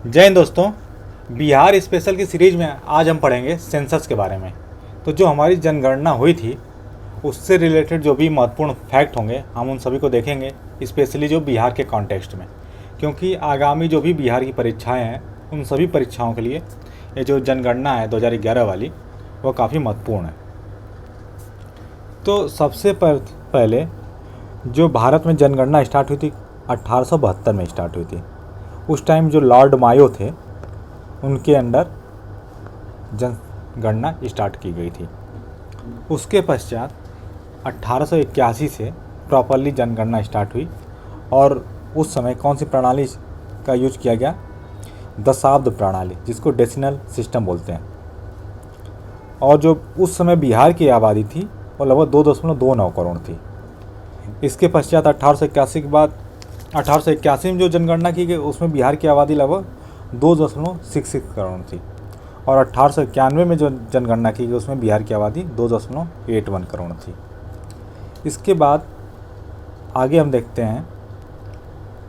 जय हिंद दोस्तों। बिहार स्पेशल की सीरीज में आज हम पढ़ेंगे सेंसस के बारे में। तो जो हमारी जनगणना हुई थी उससे रिलेटेड जो भी महत्वपूर्ण फैक्ट होंगे हम उन सभी को देखेंगे, स्पेशली जो बिहार के कॉन्टेक्स्ट में, क्योंकि आगामी जो भी बिहार की परीक्षाएं हैं उन सभी परीक्षाओं के लिए ये जो जनगणना है 2011 वाली वो काफ़ी महत्वपूर्ण है। तो सबसे पहले जो भारत में जनगणना स्टार्ट हुई थी 1872 में स्टार्ट हुई थी। उस टाइम जो लॉर्ड मायो थे उनके अंडर जनगणना स्टार्ट की गई थी। उसके पश्चात 1881 से प्रॉपरली जनगणना स्टार्ट हुई और उस समय कौन सी प्रणाली का यूज किया गया? दशाब्द प्रणाली, जिसको डेसिमल सिस्टम बोलते हैं। और जो उस समय बिहार की आबादी थी वो लगभग 2.29 करोड़ थी। इसके पश्चात 1881 के बाद 1881 में जो जनगणना की गई उसमें बिहार की आबादी लगभग 2.66 करोड़ थी और 1891 में जो जनगणना की गई उसमें बिहार की आबादी 2.81 करोड़ थी। इसके बाद आगे हम देखते हैं।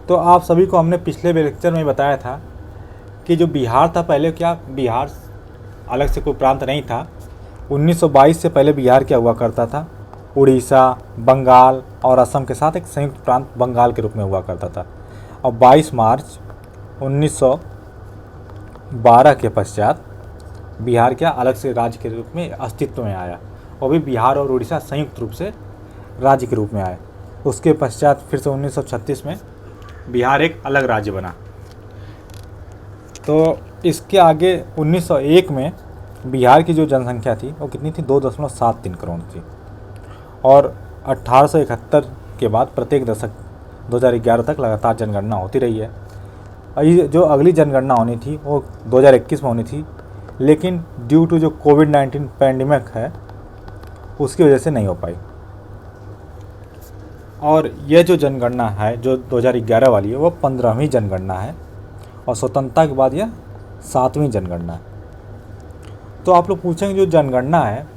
तो आप सभी को हमने पिछले लेक्चर में बताया था कि जो बिहार था पहले क्या बिहार अलग से कोई प्रांत नहीं था। 1922 से पहले बिहार क्या हुआ करता था? उड़ीसा, बंगाल और असम के साथ एक संयुक्त प्रांत बंगाल के रूप में हुआ करता था। और 22 मार्च 1912 के पश्चात बिहार क्या अलग से राज्य के रूप में अस्तित्व में आया। और भी बिहार और उड़ीसा संयुक्त रूप से राज्य के रूप में आए। उसके पश्चात फिर से 1936 में बिहार एक अलग राज्य बना। तो इसके आगे 1901 में बिहार की जो जनसंख्या थी वो कितनी थी? 2.73 करोड़ थी। और 1871 के बाद प्रत्येक दशक 2011 तक लगातार जनगणना होती रही है। जो अगली जनगणना होनी थी वो 2021 में होनी थी, लेकिन ड्यू टू जो कोविड-19 पैंडेमिक है उसकी वजह से नहीं हो पाई। और यह जो जनगणना है जो 2011 वाली है वो 15वीं जनगणना है और स्वतंत्रता के बाद यह 7वीं जनगणना है। तो आप लोग पूछेंगे जो जनगणना है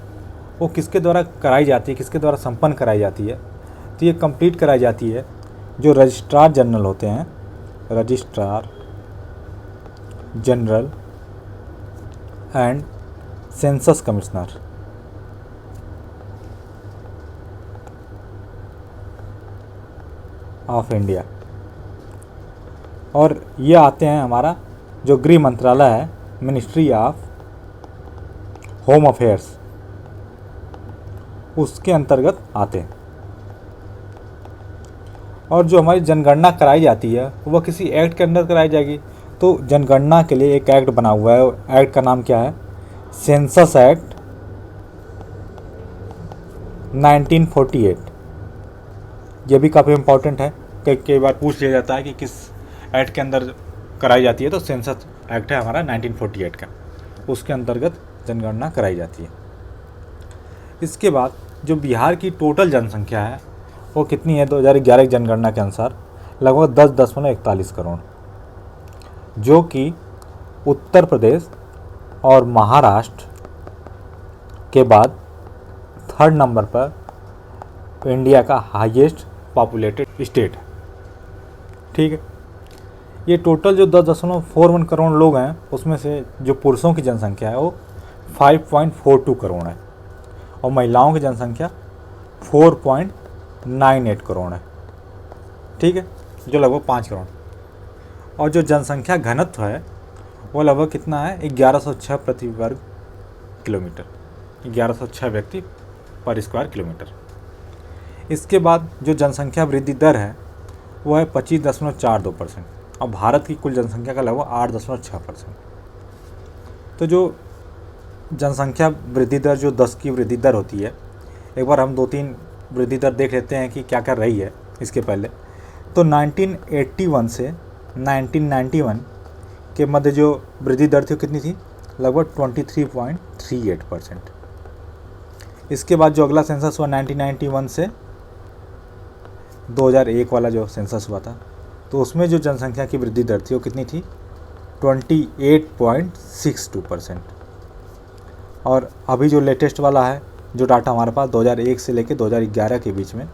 वो किसके द्वारा कराई जाती है, किसके द्वारा संपन्न कराई जाती है? तो ये कंप्लीट कराई जाती है जो रजिस्ट्रार जनरल होते हैं, registrar general and census commissioner. Of India. और ये आते हैं हमारा जो गृह मंत्रालय है, मिनिस्ट्री ऑफ होम अफेयर्स, उसके अंतर्गत आते हैं। और जो हमारी जनगणना कराई जाती है वह किसी एक्ट के अंदर कराई जाएगी। तो जनगणना के लिए एक एक्ट बना हुआ है। एक्ट का नाम क्या है? Census act 1948। यह भी काफ़ी इम्पोर्टेंट है। कई बार पूछ लिया जाता है कि किस एक्ट के अंदर कराई जाती है, तो सेंसस एक्ट है हमारा 1948 का, उसके अंतर्गत जनगणना कराई जाती है। इसके बाद जो बिहार की टोटल जनसंख्या है वो कितनी है? 2011 की जनगणना के अनुसार लगभग 10.41 करोड़, जो कि उत्तर प्रदेश और महाराष्ट्र के बाद थर्ड नंबर पर इंडिया का हाईएस्ट पॉपुलेटेड स्टेट है। ठीक है। ये टोटल जो 10.41 करोड़ लोग हैं उसमें से जो पुरुषों की जनसंख्या है वो 5.42 करोड़ है और महिलाओं की जनसंख्या 4.98 करोड़ है। ठीक है, जो लगभग 5 करोड़। और जो जनसंख्या घनत्व है वो लगभग कितना है? 1106 प्रति वर्ग किलोमीटर, 1106 व्यक्ति पर स्क्वायर किलोमीटर। इसके बाद जो जनसंख्या वृद्धि दर है वो है 25.42% और भारत की कुल जनसंख्या का लगभग 8.6%। तो जो जनसंख्या वृद्धि दर जो 10 की वृद्धि दर होती है, एक बार हम 2-3 वृद्धि दर देख लेते हैं कि क्या कर रही है। इसके पहले तो 1981 से 1991 के मध्य जो वृद्धि दर थी कितनी थी? लगभग 23.38%। इसके बाद जो अगला सेंसस हुआ 1991 से 2001 वाला जो सेंसस हुआ था तो उसमें जो जनसंख्या की वृद्धि दर थी वो कितनी थी? 28.62%। और अभी जो लेटेस्ट वाला है जो डाटा हमारे पास 2001 से लेकर 2011 के बीच में,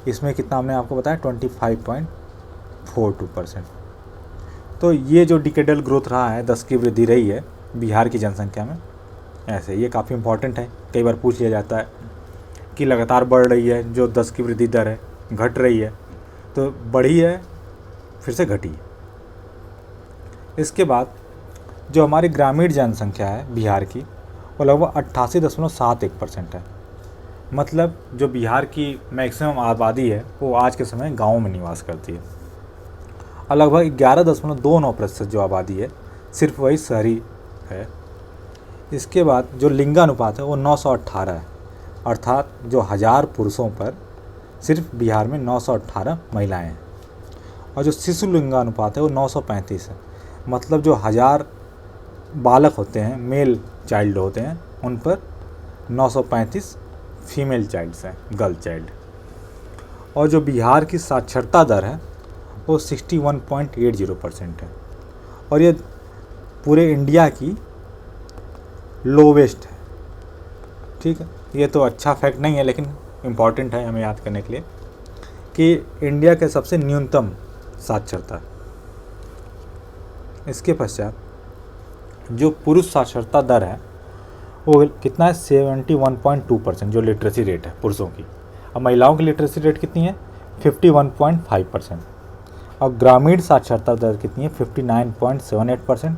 इसमें कितना हमने आपको बताया? 25.42%। तो ये जो डिकेडल ग्रोथ रहा है, 10 की वृद्धि रही है बिहार की जनसंख्या में, ऐसे ये काफ़ी इम्पॉर्टेंट है। कई बार पूछ लिया जाता है कि लगातार बढ़ रही है जो 10 की वृद्धि दर है, घट रही है, तो बढ़ी है फिर से घटी है। इसके बाद जो हमारी ग्रामीण जनसंख्या है बिहार की, वो लगभग 88.71% है। मतलब जो बिहार की मैक्सिमम आबादी है वो आज के समय गाँव में निवास करती है, और लगभग 11.29% जो आबादी है सिर्फ वही शहरी है। इसके बाद जो लिंगानुपात है वो 918 है, अर्थात जो 1000 पुरुषों पर सिर्फ बिहार में 918 महिलाएं हैं। और जो शिशु लिंगानुपात है वो 935 है, मतलब जो 1000 बालक होते हैं, मेल चाइल्ड होते हैं, उन पर 935 फीमेल चाइल्ड्स हैं, गर्ल चाइल्ड। और जो बिहार की साक्षरता दर है वो 61.80% है, और ये पूरे इंडिया की लोवेस्ट है। ठीक है, ये तो अच्छा फैक्ट नहीं है लेकिन इम्पॉर्टेंट है हमें याद करने के लिए कि इंडिया के सबसे न्यूनतम साक्षरता। इसके पश्चात जो पुरुष साक्षरता दर है वो कितना है, 71.2% जो लिटरेसी रेट है पुरुषों की। अब महिलाओं की लिटरेसी रेट कितनी है, 51.5%। और ग्रामीण साक्षरता दर कितनी है, 59.78%।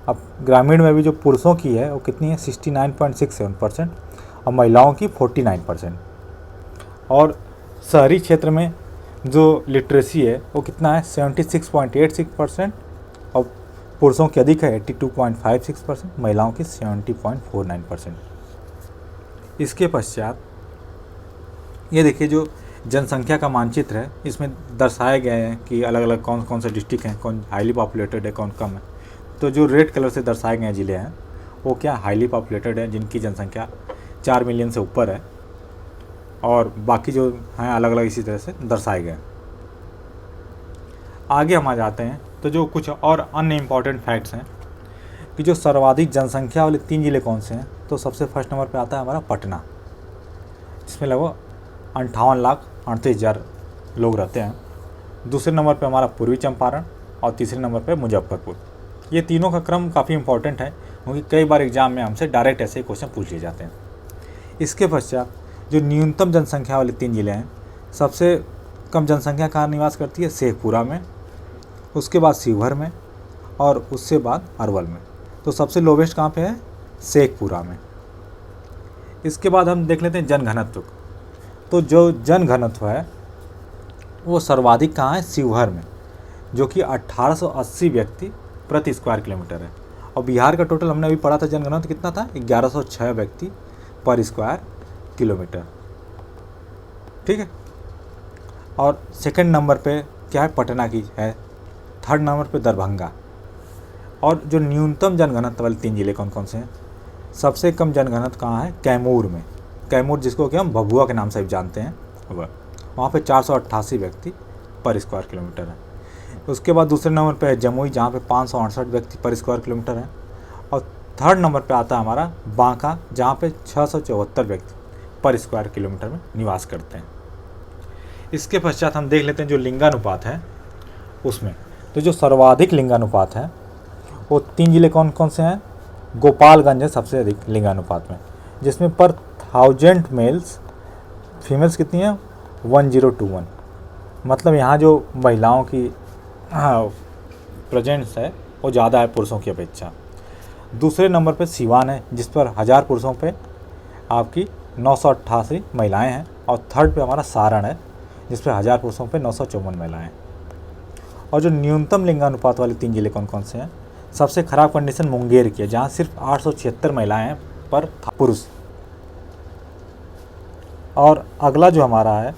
अब ग्रामीण में भी जो पुरुषों की है वो कितनी है, 69.67%, और महिलाओं की 49%। और शहरी क्षेत्र में जो लिटरेसी है वो कितना है, 76.86%, और पुरुषों की अधिक है 82.56%, महिलाओं की 70.49%। इसके पश्चात ये देखिए जो जनसंख्या का मानचित्र है, इसमें दर्शाए गए हैं कि अलग अलग कौन कौन से डिस्ट्रिक्ट हैं, कौन हाईली पॉपुलेटेड है, कौन कम है। तो जो रेड कलर से दर्शाए गए ज़िले हैं वो क्या हाईली पॉपुलेटेड है, जिनकी जनसंख्या 4 मिलियन से ऊपर है, और बाकी जो हैं अलग अलग इसी तरह से दर्शाए गए। आगे हम आ जाते हैं तो जो कुछ और अन्य इम्पॉर्टेंट फैक्ट्स हैं कि जो सर्वाधिक जनसंख्या वाले 3 ज़िले कौन से हैं। तो सबसे फर्स्ट नंबर पे आता है हमारा पटना, जिसमें लगभग 58,38,000 लोग रहते हैं। दूसरे नंबर पे हमारा पूर्वी चंपारण, और तीसरे नंबर पे मुजफ्फरपुर। ये तीनों का क्रम काफ़ी इंपॉर्टेंट है क्योंकि कई बार एग्जाम में हमसे डायरेक्ट ऐसे क्वेश्चन पूछ लिए जाते हैं। इसके पश्चात जो न्यूनतम जनसंख्या वाले 3 ज़िले हैं, सबसे कम जनसंख्या कहाँ निवास करती है, शेखपुरा में, उसके बाद शिवहर में, और उससे बाद अरवल में। तो सबसे लोवेस्ट कहाँ पे है, शेखपुरा में। इसके बाद हम देख लेते हैं जनघनत्व। तो जो जनघनत्व है वो सर्वाधिक कहाँ है, शिवहर में, जो कि 1880 व्यक्ति प्रति स्क्वायर किलोमीटर है। और बिहार का टोटल हमने अभी पढ़ा था जनघनत्व कितना था, 1106 व्यक्ति पर स्क्वायर किलोमीटर। ठीक है, और सेकंड नंबर पे क्या है, पटना की है। थर्ड नंबर पे दरभंगा। और जो न्यूनतम जनघनत्व वाले 3 ज़िले कौन कौन से हैं, सबसे कम जनघनत्व कहाँ है, कैमूर में। कैमूर जिसको कि हम भभुआ के नाम से भी जानते हैं, वहाँ पे 488 व्यक्ति पर स्क्वायर किलोमीटर है। उसके बाद दूसरे नंबर पे है जमुई, जहाँ पे 568 व्यक्ति पर स्क्वायर किलोमीटर है। और थर्ड नंबर पे आता है हमारा बांका, जहाँ पे 674 व्यक्ति पर स्क्वायर किलोमीटर में निवास करते हैं। इसके पश्चात हम देख लेते हैं जो लिंगानुपात है उसमें। तो जो सर्वाधिक लिंगानुपात है वो 3 ज़िले कौन कौन से हैं, गोपालगंज है सबसे अधिक लिंगानुपात में, जिसमें पर 1000 मेल्स, फीमेल्स कितनी है, 1021। मतलब यहाँ जो महिलाओं की प्रेजेंस है वो ज़्यादा है पुरुषों की अपेक्षा। दूसरे नंबर पे सिवान है, जिस पर 1000 पुरुषों पे आपकी 988 महिलाएं हैं। और थर्ड पे हमारा सारण है, जिस पर 1000 पुरुषों पे 954 महिलाएं हैं। और जो न्यूनतम लिंगानुपात वाले 3 ज़िले कौन कौन से हैं, सबसे ख़राब कंडीशन मुंगेर की है, जहाँ सिर्फ 876 महिलाएं हैं पर पुरुष। और अगला जो हमारा है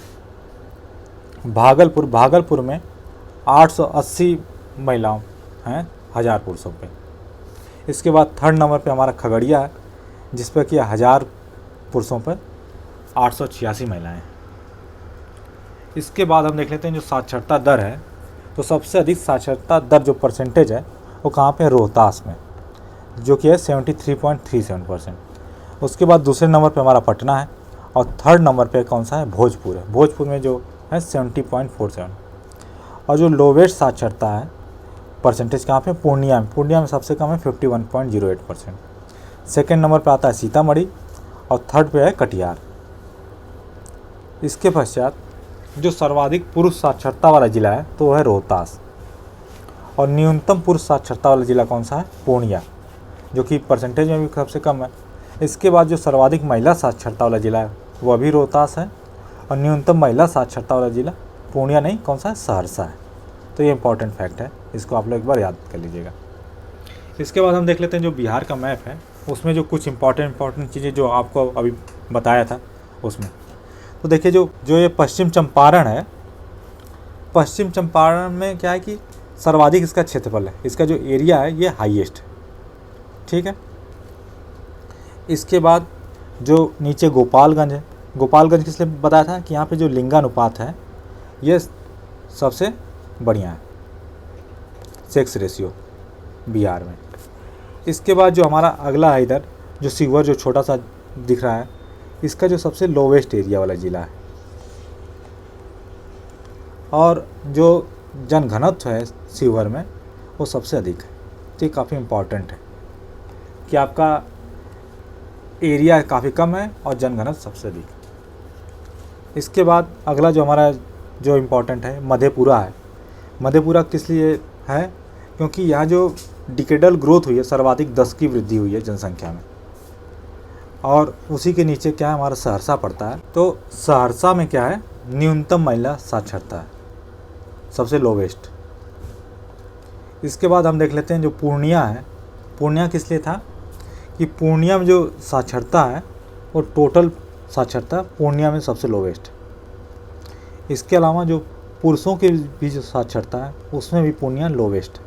भागलपुर, भागलपुर में 880 महिलाओं हैं 1000 पुरुषों पे। इसके बाद थर्ड नंबर पे हमारा खगड़िया है, जिस पर कि 1000 पुरुषों पर 886 महिलाएं हैं। इसके बाद हम देख लेते हैं जो साक्षरता दर है। तो सबसे अधिक साक्षरता दर जो परसेंटेज है वो कहाँ पे है, रोहतास में, जो कि है 73.37%। उसके बाद दूसरे नंबर पे हमारा पटना है, और थर्ड नंबर पे कौन सा है, भोजपुर है। भोजपुर में जो है 70.47। और जो लोवेस्ट साक्षरता है परसेंटेज कहाँ पे? पूर्णिया में। पूर्णिया में सबसे कम है 51.08%। सेकेंड नंबर पे आता है सीतामढ़ी और थर्ड पे है कटिहार। इसके पश्चात जो सर्वाधिक पुरुष साक्षरता वाला ज़िला है तो वह है रोहतास, और न्यूनतम पुरुष साक्षरता वाला ज़िला कौन सा है? पूर्णिया, जो कि परसेंटेज में भी सबसे कम है। इसके बाद जो सर्वाधिक महिला साक्षरता वाला ज़िला है वह भी रोहतास है, और न्यूनतम महिला साक्षरता वाला ज़िला पूर्णिया नहीं, कौन सा है? सहरसा है। तो ये इंपॉर्टेंट फैक्ट है, इसको आप लोग एक बार याद कर लीजिएगा। इसके बाद हम देख लेते हैं जो बिहार का मैप है उसमें जो कुछ इंपॉर्टेंट चीज़ें जो आपको अभी बताया था उसमें। तो देखिए जो ये पश्चिम चंपारण है, पश्चिम चंपारण में क्या है कि सर्वाधिक इसका क्षेत्रफल है, इसका जो एरिया है ये हाईएस्ट है, ठीक है। इसके बाद जो नीचे गोपालगंज है, गोपालगंज किस लिए बताया था कि यहाँ पे जो लिंगानुपात है ये सबसे बढ़िया है, सेक्स रेशियो बिहार में। इसके बाद जो हमारा अगला है इधर जो शिवहर जो छोटा सा दिख रहा है, इसका जो सबसे लोवेस्ट एरिया वाला ज़िला है, और जो जनघनत्व है शिवहर में वो सबसे अधिक है। तो ये काफ़ी इम्पॉर्टेंट है कि आपका एरिया काफ़ी कम है और जनघनत्व सबसे अधिक है। इसके बाद अगला जो हमारा जो इम्पोर्टेंट है मधेपुरा है। मधेपुरा किस लिए है? क्योंकि यहाँ जो डिकेडल ग्रोथ हुई है, सर्वाधिक 10 की वृद्धि हुई है जनसंख्या में, और उसी के नीचे क्या है? हमारा सहरसा पड़ता है। तो सहरसा में क्या है? न्यूनतम महिला साक्षरता है, सबसे लोवेस्ट। इसके बाद हम देख लेते हैं जो पूर्णिया है। पूर्णिया किस लिए था कि पूर्णिया में जो साक्षरता है वो टोटल साक्षरता पूर्णिया में सबसे लोवेस्ट। इसके अलावा जो पुरुषों की भी जो साक्षरता है उसमें भी पूर्णिया लोवेस्ट,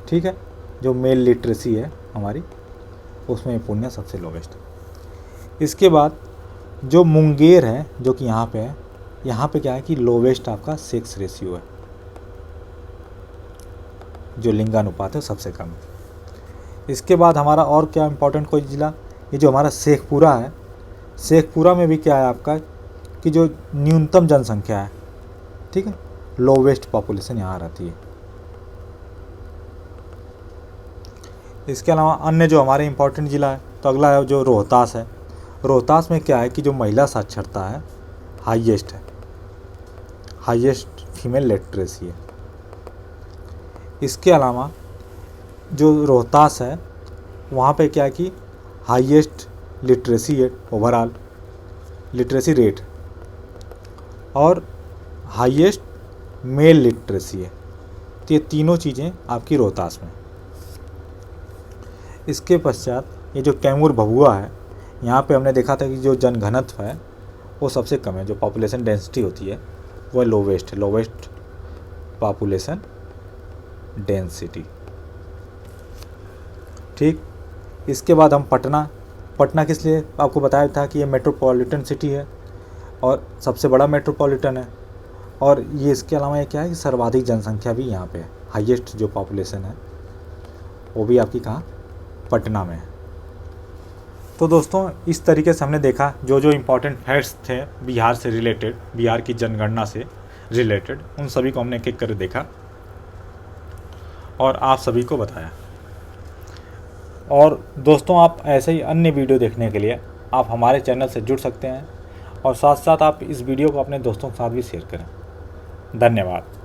ठीक है। जो मेल लिटरेसी है हमारी उसमें पूर्णिया सबसे लोवेस्ट। इसके बाद जो मुंगेर है जो कि यहाँ पे है, यहाँ पे क्या है कि लोवेस्ट आपका सेक्स रेशियो है, जो लिंगानुपात है सबसे कम है। इसके बाद हमारा और क्या इम्पोर्टेंट कोई ज़िला, ये जो हमारा शेखपुरा है, शेखपुरा में भी क्या है आपका कि जो न्यूनतम जनसंख्या है, ठीक है, लोवेस्ट पॉपुलेशन यहाँ रहती है। इसके अलावा अन्य जो हमारे इम्पोर्टेंट ज़िला है तो अगला है जो रोहतास है। रोहतास में क्या है कि जो महिला साक्षरता है हाईएस्ट है, हाईएस्ट फीमेल लिटरेसी है। इसके अलावा जो रोहतास है वहाँ पे क्या है कि हाईएस्ट लिटरेसी है, ओवरऑल लिटरेसी रेट, और हाईएस्ट मेल लिटरेसी है। तो ये तीनों चीज़ें आपकी रोहतास में। इसके पश्चात ये जो कैमूर भभुआ है, यहाँ पे हमने देखा था कि जो जनघनत्व है वो सबसे कम है, जो पॉपुलेशन डेंसिटी होती है वो लोवेस्ट है, लोवेस्ट पॉपुलेशन डेंसिटी, ठीक। इसके बाद हम पटना किस लिए आपको बताया था कि ये मेट्रोपॉलिटन सिटी है और सबसे बड़ा मेट्रोपॉलिटन है, और ये इसके अलावा ये क्या है कि सर्वाधिक जनसंख्या भी यहाँ पे है, हाईएस्ट जो पॉपुलेशन है वो भी आपकी कहाँ? पटना में है। तो दोस्तों इस तरीके से हमने देखा जो जो इम्पोर्टेंट फैक्ट्स थे बिहार से रिलेटेड, बिहार की जनगणना से रिलेटेड, उन सभी को हमने एक एक कर देखा और आप सभी को बताया। और दोस्तों आप ऐसे ही अन्य वीडियो देखने के लिए आप हमारे चैनल से जुड़ सकते हैं, और साथ साथ आप इस वीडियो को अपने दोस्तों के साथ भी शेयर करें। धन्यवाद।